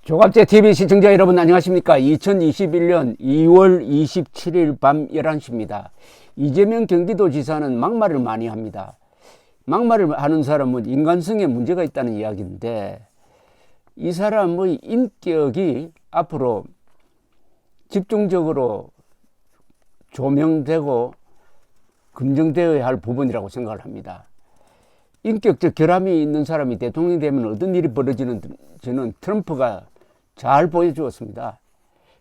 조갑제 TV 시청자 여러분 안녕하십니까? 2021년 2월 27일 밤 11시입니다. 이재명 경기도지사는 막말을 많이 합니다. 막말을 하는 사람은 인간성에 문제가 있다는 이야기인데, 이 사람의 인격이 앞으로 집중적으로 조명되고 검증되어야 할 부분이라고 생각을 합니다. 인격적 결함이 있는 사람이 대통령이 되면 어떤 일이 벌어지는지는 트럼프가 잘 보여주었습니다.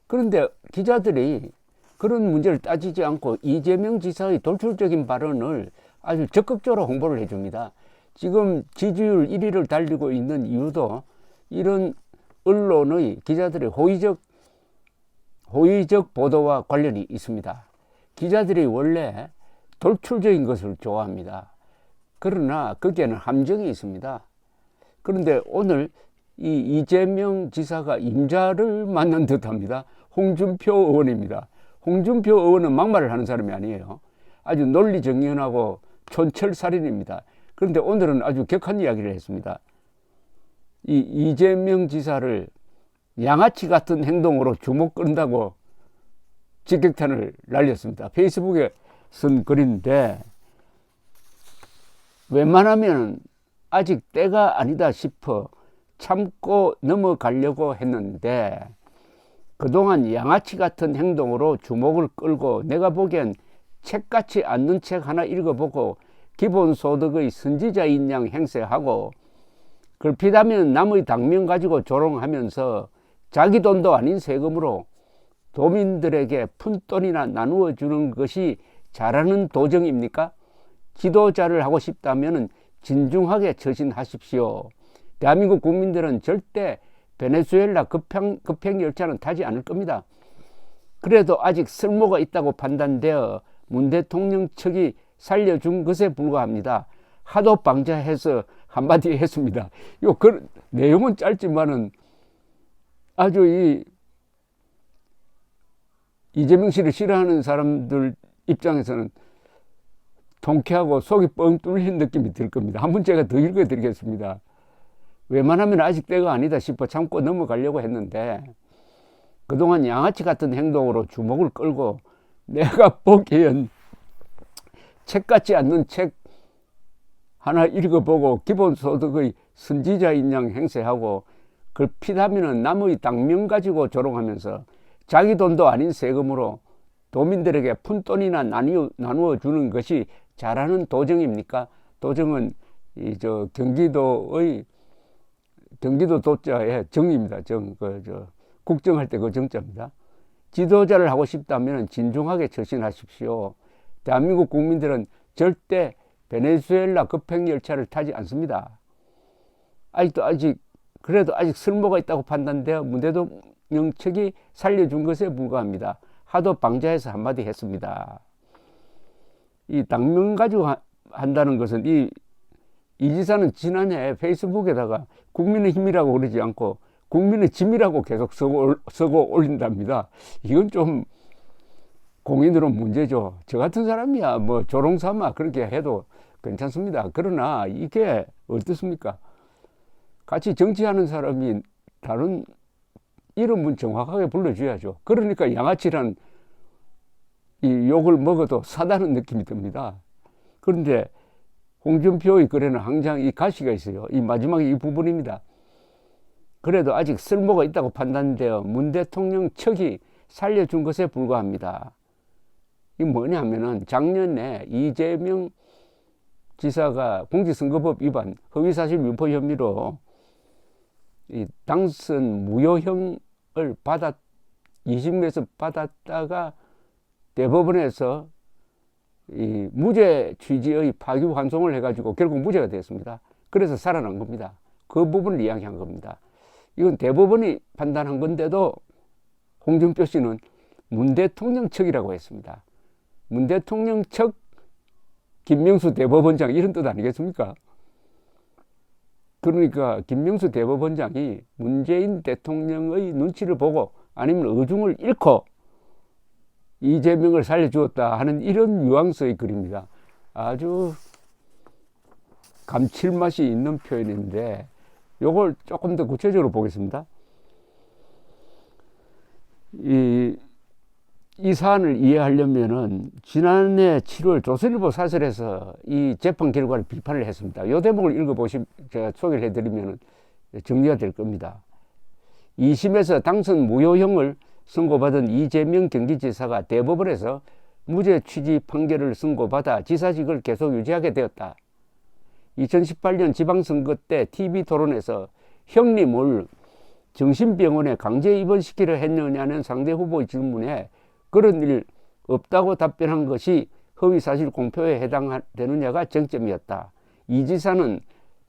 그런데 기자들이 그런 문제를 따지지 않고 이재명 지사의 돌출적인 발언을 아주 적극적으로 홍보를 해줍니다. 지금 지지율 1위를 달리고 있는 이유도 이런 언론의 기자들의 호의적 보도와 관련이 있습니다. 기자들이 원래 돌출적인 것을 좋아합니다. 그러나 거기에는 함정이 있습니다. 그런데 오늘 이 이재명 지사가 임자를 만난 듯합니다. 홍준표 의원입니다. 홍준표 의원은 막말을 하는 사람이 아니에요. 아주 논리정연하고 촌철살인입니다. 그런데 오늘은 아주 격한 이야기를 했습니다. 이 이재명 지사를 양아치 같은 행동으로 주목 끈다고 직격탄을 날렸습니다. 페이스북에 쓴 글인데, 웬만하면 아직 때가 아니다 싶어 참고 넘어가려고 했는데, 그동안 양아치 같은 행동으로 주목을 끌고 내가 보기엔 책 같지 않는 책 하나 읽어보고 기본소득의 선지자인 양 행세하고 걸핏하면 남의 당면 가지고 조롱하면서 자기 돈도 아닌 세금으로 도민들에게 푼돈이나 나누어 주는 것이 잘하는 도정입니까? 지도자를 하고 싶다면 진중하게 처신하십시오. 대한민국 국민들은 절대 베네수엘라 급행 열차는 타지 않을 겁니다. 그래도 아직 쓸모가 있다고 판단되어 문 대통령 측이 살려준 것에 불과합니다. 하도 방자해서 한마디 했습니다. 내용은 짧지만은 아주 이재명 씨를 싫어하는 사람들 입장에서는 통쾌하고 속이 뻥 뚫린 느낌이 들 겁니다. 한번 제가 더 읽어드리겠습니다. 웬만하면 아직 때가 아니다 싶어 참고 넘어가려고 했는데, 그동안 양아치 같은 행동으로 주목을 끌고 내가 보기엔 책 같지 않는 책 하나 읽어보고 기본소득의 선지자인 양 행세하고 걸핏하면 남의 당면 가지고 조롱하면서 자기 돈도 아닌 세금으로 도민들에게 푼돈이나 나누어 주는 것이 잘하는 도정입니까? 도정은 경기도 도자의 정입니다. 국정할 때 그 정자입니다. 지도자를 하고 싶다면 진중하게 처신하십시오. 대한민국 국민들은 절대 베네수엘라 급행열차를 타지 않습니다. 그래도 아직 쓸모가 있다고 판단되어 문 대통령 측이 살려준 것에 불과합니다. 하도 방자해서 한마디 했습니다. 이 당면 가지고 한다는 것은 이 지사는 지난해 페이스북에다가 국민의힘이라고 그러지 않고 국민의 짐이라고 계속 쓰고 올린답니다. 이건 좀 공인으로 문제죠. 저 같은 사람이야 뭐 조롱삼아 그렇게 해도 괜찮습니다. 그러나 이게 어떻습니까? 같이 정치하는 사람이 다른 이름은 정확하게 불러줘야죠. 그러니까 양아치란 이 욕을 먹어도 사다는 느낌이 듭니다. 그런데 홍준표의 글에는 항상 이 가시가 있어요. 이 마지막에 이 부분입니다. 그래도 아직 쓸모가 있다고 판단되어 문 대통령 측이 살려준 것에 불과합니다. 이게 뭐냐면은 작년에 이재명 지사가 공직선거법 위반, 허위사실 유포 혐의로 이 당선 무효형을 2심에서 받았다가 대법원에서 이 무죄 취지의 파기환송을 해가지고 결국 무죄가 됐습니다. 그래서 살아난 겁니다. 그 부분을 이야기한 겁니다. 이건 대법원이 판단한 건데도 홍준표 씨는 문 대통령 측이라고 했습니다. 문 대통령 측 김명수 대법원장 이런 뜻 아니겠습니까? 그러니까 김명수 대법원장이 문재인 대통령의 눈치를 보고 아니면 의중을 잃고 이재명을 살려주었다 하는 이런 뉘앙스의 글입니다. 아주 감칠맛이 있는 표현인데 요걸 조금 더 구체적으로 보겠습니다. 이 사안을 이해하려면은 지난해 7월 조선일보 사설에서 이 재판 결과를 비판을 했습니다. 이 대목을 읽어보시면 제가 소개를 해드리면 정리가 될 겁니다. 2심에서 당선 무효형을 선고받은 이재명 경기지사가 대법원에서 무죄 취지 판결을 선고받아 지사직을 계속 유지하게 되었다. 2018년 지방선거 때 TV토론에서 형님을 정신병원에 강제 입원시키려 했느냐는 상대 후보의 질문에 그런 일 없다고 답변한 것이 허위사실 공표에 해당되느냐가 쟁점이었다. 이 지사는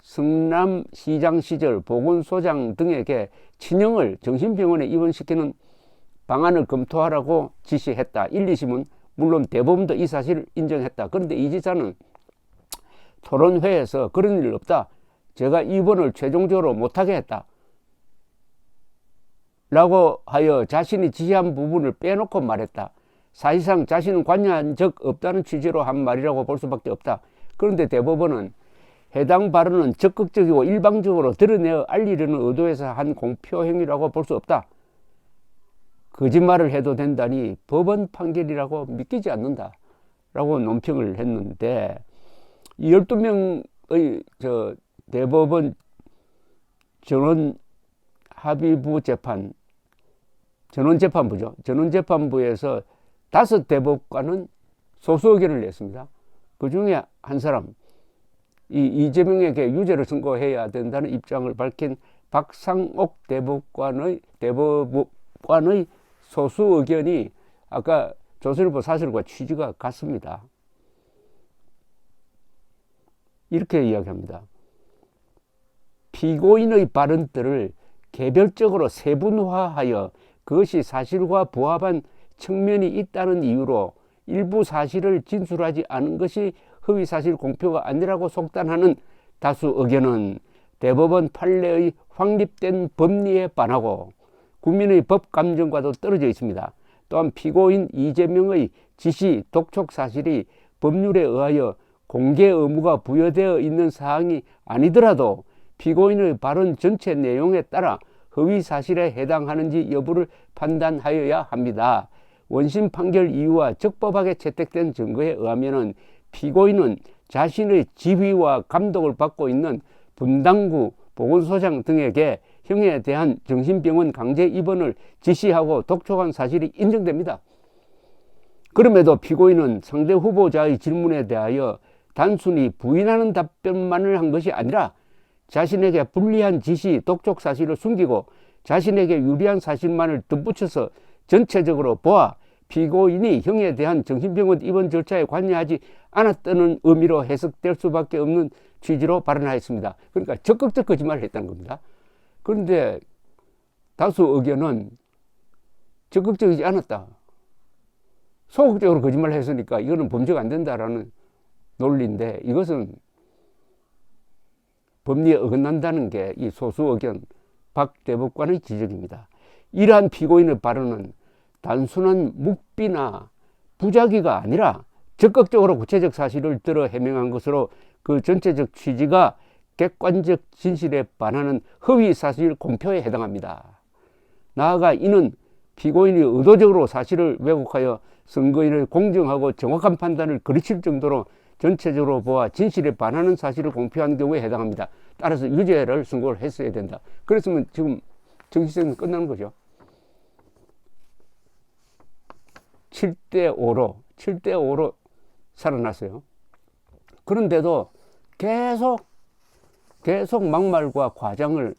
성남시장 시절 보건소장 등에게 친형을 정신병원에 입원시키는 방안을 검토하라고 지시했다. 1, 2심은 물론 대법원도 이 사실을 인정했다. 그런데 이 지사는 토론회에서 그런 일 없다. 제가 입원을 최종적으로 못하게 했다. 라고 하여 자신이 지시한 부분을 빼놓고 말했다. 사실상 자신은 관여한 적 없다는 취지로 한 말이라고 볼 수밖에 없다. 그런데 대법원은 해당 발언은 적극적이고 일방적으로 드러내어 알리려는 의도에서 한 공표 행위라고 볼 수 없다. 거짓말을 해도 된다니 법원 판결이라고 믿기지 않는다. 라고 논평을 했는데 이 12명의 대법원 전원 합의부 재판, 전원재판부죠. 전원재판부에서 5 대법관은 소수 의견을 냈습니다. 그 중에 한 사람, 이재명에게 유죄를 선고해야 된다는 입장을 밝힌 박상옥 대법관의 소수 의견이 아까 조선일보 사설과 취지가 같습니다. 이렇게 이야기합니다. 피고인의 발언들을 개별적으로 세분화하여 그것이 사실과 부합한 측면이 있다는 이유로 일부 사실을 진술하지 않은 것이 허위사실 공표가 아니라고 속단하는 다수 의견은 대법원 판례의 확립된 법리에 반하고 국민의 법 감정과도 떨어져 있습니다. 또한 피고인 이재명의 지시, 독촉 사실이 법률에 의하여 공개 의무가 부여되어 있는 사항이 아니더라도 피고인의 발언 전체 내용에 따라 허위 사실에 해당하는지 여부를 판단하여야 합니다. 원심 판결 이유와 적법하게 채택된 증거에 의하면 피고인은 자신의 지휘와 감독을 받고 있는 분당구 보건소장 등에게 형에 대한 정신병원 강제 입원을 지시하고 독촉한 사실이 인정됩니다. 그럼에도 피고인은 상대 후보자의 질문에 대하여 단순히 부인하는 답변만을 한 것이 아니라 자신에게 불리한 지시, 독촉 사실을 숨기고 자신에게 유리한 사실만을 덧붙여서 전체적으로 보아 피고인이 형에 대한 정신병원 입원 절차에 관여하지 않았다는 의미로 해석될 수밖에 없는 취지로 발언하였습니다. 그러니까 적극적 거짓말을 했다는 겁니다. 그런데 다수 의견은 적극적이지 않았다. 소극적으로 거짓말을 했으니까 이거는 범죄가 안 된다라는 논리인데 이것은 법리에 어긋난다는 게 이 소수 의견 박 대법관의 지적입니다. 이러한 피고인의 발언은 단순한 묵비나 부작위가 아니라 적극적으로 구체적 사실을 들어 해명한 것으로 그 전체적 취지가 객관적 진실에 반하는 허위 사실 공표에 해당합니다. 나아가 이는 피고인이 의도적으로 사실을 왜곡하여 선거인의 공정하고 정확한 판단을 거르칠 정도로 전체적으로 보아 진실에 반하는 사실을 공표한 경우에 해당합니다. 따라서 유죄를 선고를 했어야 된다. 그랬으면 지금 정치생은 끝나는 거죠. 7대5로 살아났어요. 그런데도 계속 막말과 과장을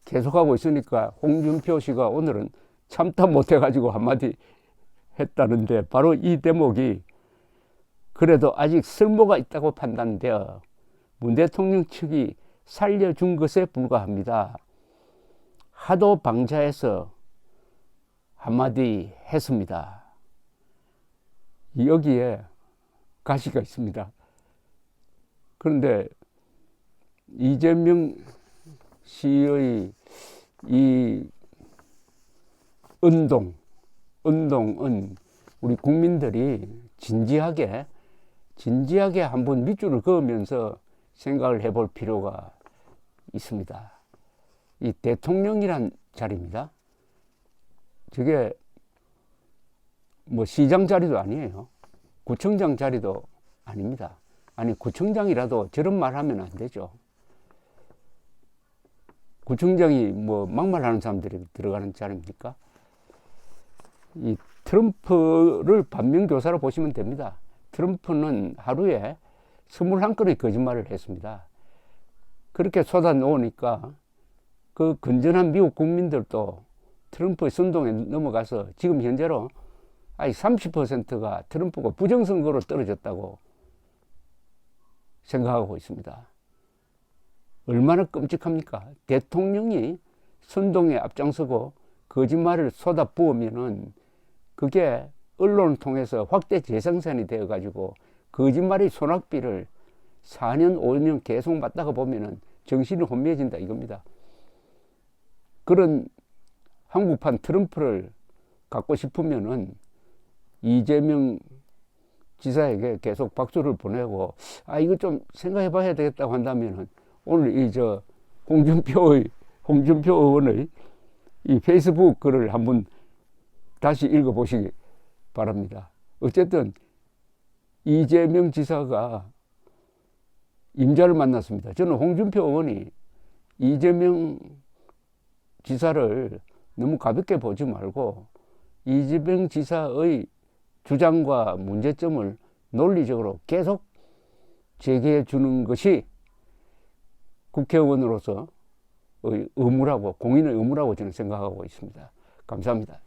계속하고 있으니까 홍준표 씨가 오늘은 참다 못해가지고 한마디 했다는데 바로 이 대목이 그래도 아직 쓸모가 있다고 판단되어 문 대통령 측이 살려준 것에 불과합니다. 하도 방자해서 한마디 했습니다. 여기에 가시가 있습니다. 그런데 이재명 씨의 이 운동은 우리 국민들이 진지하게 한번 밑줄을 그으면서 생각을 해볼 필요가 있습니다. 이 대통령이란 자리입니다. 저게 뭐 시장 자리도 아니에요. 구청장 자리도 아닙니다. 아니, 구청장이라도 저런 말 하면 안 되죠. 구청장이 뭐 막말하는 사람들이 들어가는 자리입니까? 이 트럼프를 반면교사로 보시면 됩니다. 트럼프는 하루에 21건의 거짓말을 했습니다. 그렇게 쏟아놓으니까 그 건전한 미국 국민들도 트럼프의 선동에 넘어가서 지금 현재로 30%가 트럼프가 부정선거로 떨어졌다고 생각하고 있습니다. 얼마나 끔찍합니까? 대통령이 선동에 앞장서고 거짓말을 쏟아부으면은 그게 언론을 통해서 확대 재생산이 되어가지고 거짓말의 소낙비를 4년, 5년 계속 받다가 보면은 정신이 혼미해진다 이겁니다. 그런 한국판 트럼프를 갖고 싶으면은 이재명 지사에게 계속 박수를 보내고, 이거 좀 생각해 봐야 되겠다고 한다면은 오늘 홍준표 의원의 이 페이스북 글을 한번 다시 읽어보시기 바랍니다. 어쨌든 이재명 지사가 임자를 만났습니다. 저는 홍준표 의원이 이재명 지사를 너무 가볍게 보지 말고 이재명 지사의 주장과 문제점을 논리적으로 계속 제기해 주는 것이 국회의원으로서 의무라고, 공인의 의무라고 저는 생각하고 있습니다. 감사합니다.